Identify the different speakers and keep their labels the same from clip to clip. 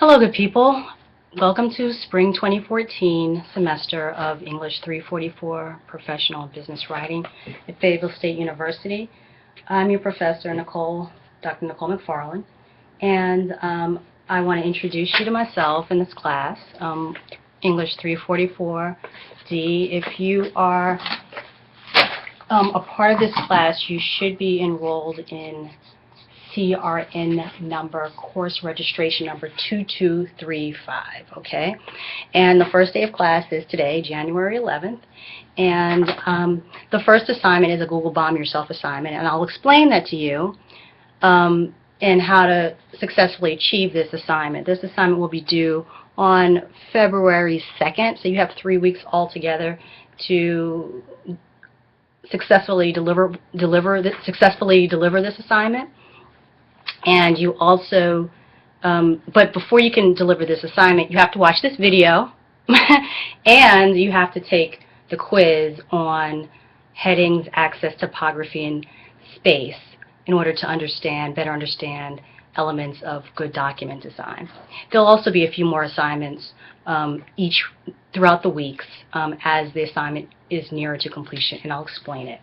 Speaker 1: Hello, good people. Welcome to Spring 2014 semester of English 344 Professional Business Writing at Fayetteville State University. I'm your professor, Dr. Nicole McFarland, and I want to introduce you to myself in this class, English 344D. If you are a part of this class, you should be enrolled in CRN number, course registration number 2235, okay? And the first day of class is today, January 11th, and the first assignment is a Google Bomb Yourself assignment, and I'll explain that to you and how to successfully achieve this assignment. This assignment will be due on February 2nd, so you have 3 weeks altogether to successfully deliver this assignment. And you also, but before you can deliver this assignment, you have to watch this video and you have to take the quiz on headings, access, topography, and space in order to better understand elements of good document design. There'll also be a few more assignments throughout the weeks as the assignment is nearer to completion, and I'll explain it.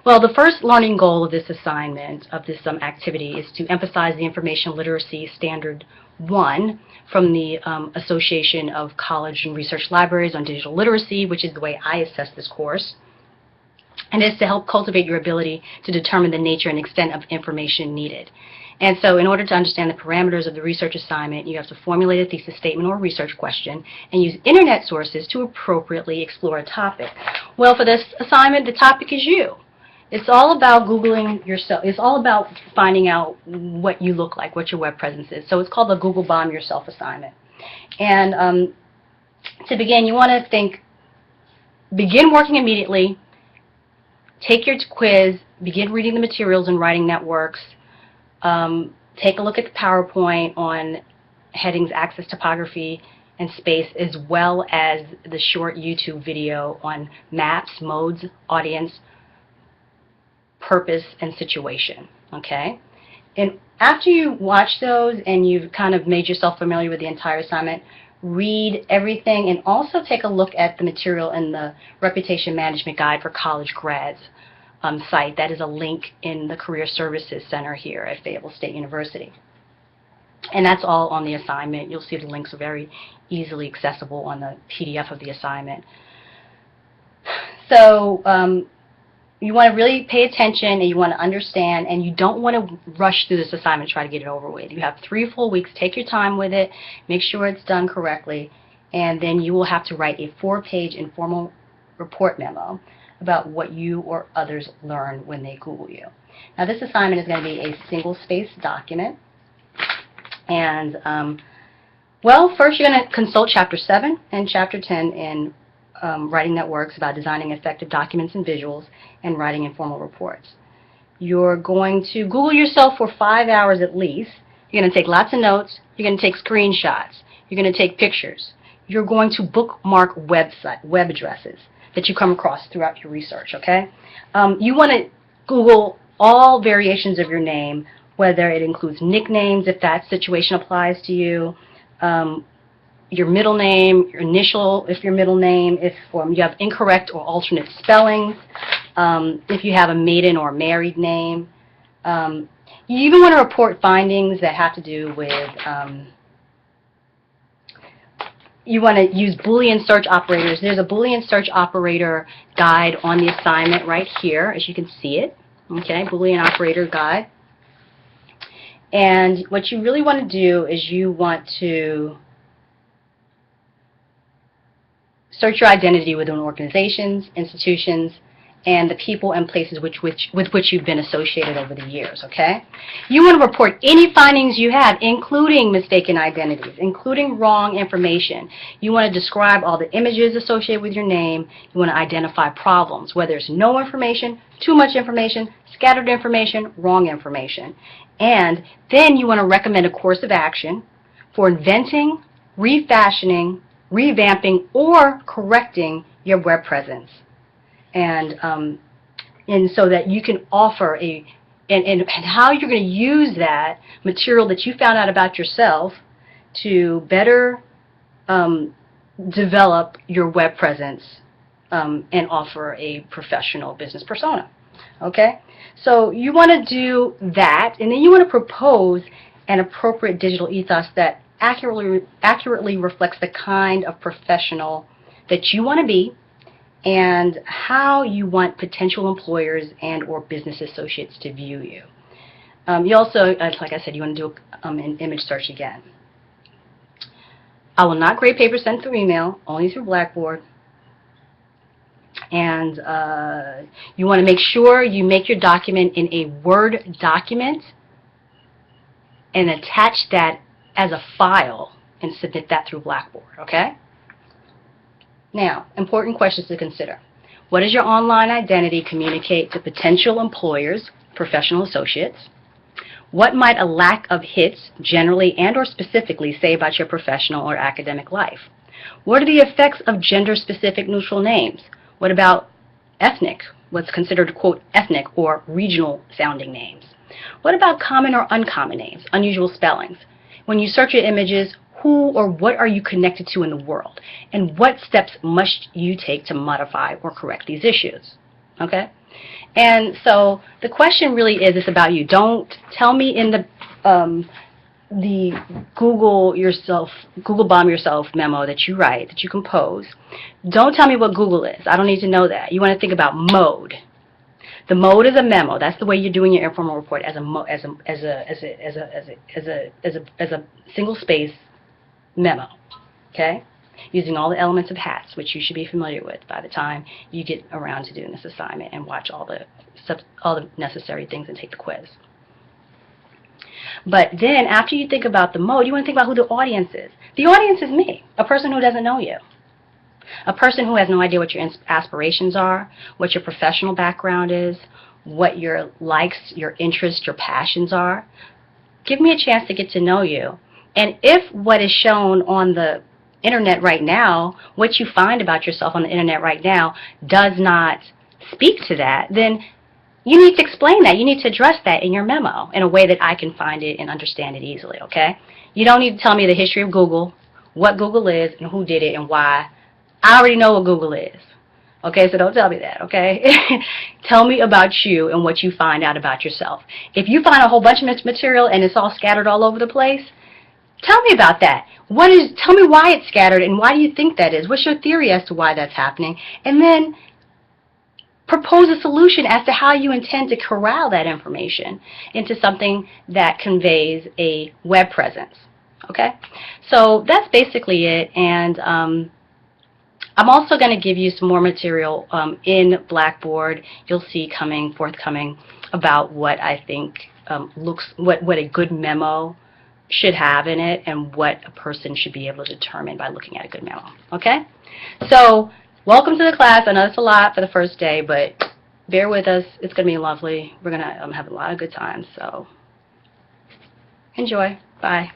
Speaker 1: Well, the first learning goal of this assignment, of this activity, is to emphasize the Information Literacy Standard 1 from the Association of College and Research Libraries on Digital Literacy, which is the way I assess this course. And it's to help cultivate your ability to determine the nature and extent of information needed. And so in order to understand the parameters of the research assignment, you have to formulate a thesis statement or research question and use internet sources to appropriately explore a topic. Well, for this assignment, the topic is you. It's all about Googling yourself. It's all about finding out what you look like, what your web presence is. So it's called the Google Bomb Yourself assignment. And to begin, you want to begin working immediately, take your quiz, begin reading the materials in Writing Networks, take a look at the PowerPoint on headings, access, topography, and space, as well as the short YouTube video on maps, modes, audience, purpose, and situation, okay? And after you watch those and you've kind of made yourself familiar with the entire assignment, read everything and also take a look at the material in the Reputation Management Guide for College Grads site. That is a link in the Career Services Center here at Fayetteville State University. And that's all on the assignment. You'll see the links are very easily accessible on the PDF of the assignment. So you want to really pay attention and you want to understand, and you don't want to rush through this assignment, try to get it over with. You have 3 full weeks. Take your time with it. Make sure it's done correctly. And then you will have to write a 4-page informal report memo about what you or others learn when they Google you. Now, this assignment is going to be a single-spaced document. And, well, first you're going to consult Chapter 7 and Chapter 10 in Writing Networks about designing effective documents and visuals and writing informal reports. You're going to Google yourself for 5 hours at least. You're going to take lots of notes. You're going to take screenshots. You're going to take pictures. You're going to bookmark web addresses that you come across throughout your research, okay? You want to Google all variations of your name, whether it includes nicknames, if that situation applies to you, your middle name, your initial, if your middle name, if you have incorrect or alternate spellings, if you have a maiden or married name. You even want to report findings that have to do with you want to use Boolean search operators. There's a Boolean search operator guide on the assignment right here, as you can see it. Okay, Boolean operator guide. And what you really want to do is you want to search your identity within organizations, institutions, and the people and places with which you've been associated over the years, okay? You want to report any findings you have, including mistaken identities, including wrong information. You want to describe all the images associated with your name. You want to identify problems, whether there's no information, too much information, scattered information, wrong information. And then you want to recommend a course of action for inventing, refashioning, revamping, or correcting your web presence. And so that you can offer and how you're going to use that material that you found out about yourself to better develop your web presence and offer a professional business persona. Okay? So you want to do that, and then you want to propose an appropriate digital ethos that accurately reflects the kind of professional that you want to be and how you want potential employers and or business associates to view you. You also, like I said, you want to do an image search again. I will not grade papers sent through email, only through Blackboard. And you want to make sure you make your document in a Word document and attach that as a file and submit that through Blackboard, okay? Now, important questions to consider. What does your online identity communicate to potential employers, professional associates? What might a lack of hits generally and or specifically say about your professional or academic life? What are the effects of gender-specific neutral names? What about ethnic, what's considered, quote, ethnic or regional sounding names? What about common or uncommon names, unusual spellings? When you search your images, who or what are you connected to in the world? And what steps must you take to modify or correct these issues? Okay? And so the question really is, it's about you. Don't tell me in the Google bomb yourself memo that you write, that you compose. Don't tell me what Google is. I don't need to know that. You want to think about mode. The mode is a memo. That's the way you're doing your informal report, as a single space memo. Okay? Using all the elements of HATS, which you should be familiar with by the time you get around to doing this assignment and watch all the necessary things and take the quiz. But then after you think about the mode, you want to think about who the audience is. The audience is me, a person who doesn't know you. A person who has no idea what your aspirations are, what your professional background is, what your likes, your interests, your passions are. Give me a chance to get to know you. And if what is shown on the internet right now, what you find about yourself on the internet right now does not speak to that, then you need to explain that. You need to address that in your memo in a way that I can find it and understand it easily, okay? You don't need to tell me the history of Google, what Google is, and who did it and why. I already know what Google is, okay? So don't tell me that, okay? Tell me about you and what you find out about yourself. If you find a whole bunch of material and it's all scattered all over the place, tell me about that. Tell me why it's scattered and why do you think that is? What's your theory as to why that's happening? And then propose a solution as to how you intend to corral that information into something that conveys a web presence. Okay? So that's basically it. And I'm also going to give you some more material in Blackboard. You'll see forthcoming about what I think what a good memo should have in it and what a person should be able to determine by looking at a good memo. Okay? So welcome to the class. I know it's a lot for the first day, but bear with us. It's going to be lovely. We're going to have a lot of good times. So enjoy. Bye.